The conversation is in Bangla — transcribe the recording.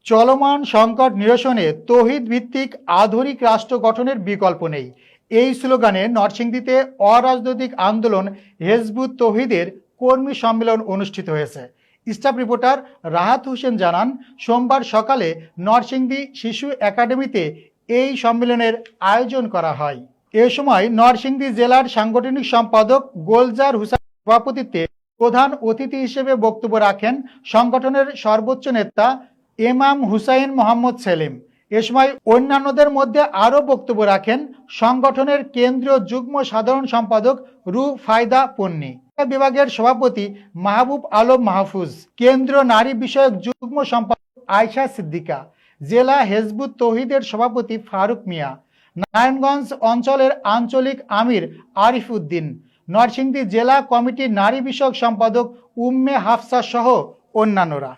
চলমান সংকট নিরসনে তৌহিদ ভিত্তিক আধুনিক রাষ্ট্র গঠনের বিকল্প নেই। এই স্লোগানে নরসিংদীতে অরাজনৈতিক আন্দোলন হেজবুত তৌহিদের কর্মী সম্মেলন অনুষ্ঠিত হয়েছে। স্টাফ রিপোর্টার রাহাত হোসেন জানান, সোমবার সকালে নরসিংদী শিশু একাডেমিতে এই সম্মেলনের আয়োজন করা হয়। এ সময় নরসিংদী জেলার সাংগঠনিক সম্পাদক গোলজার হুসাইন সভাপতিত্বে প্রধান অতিথি হিসেবে বক্তব্য রাখেন সংগঠনের সর্বোচ্চ নেতা ইমাম হুসাইন মোহাম্মদ সেলিম। এ সময় অন্যান্যদের মধ্যে আরও বক্তব্য রাখেন সংগঠনের কেন্দ্রীয় যুগ্ম সাধারণ সম্পাদক রুফায়দা পন্নী, বিভাগের সভাপতি মাহবুব আলম মাহফুজ, কেন্দ্রীয় নারী বিষয়ক যুগ্ম সম্পাদক আয়শা সিদ্দিকা, জেলা হেজবুত তৌহিদের সভাপতি ফারুক মিয়া, নারায়ণগঞ্জ অঞ্চলের আঞ্চলিক আমির আরিফ উদ্দিন, নরসিংদী জেলা কমিটির নারী বিষয়ক সম্পাদক উম্মে হাফসা সহ অন্যান্যরা।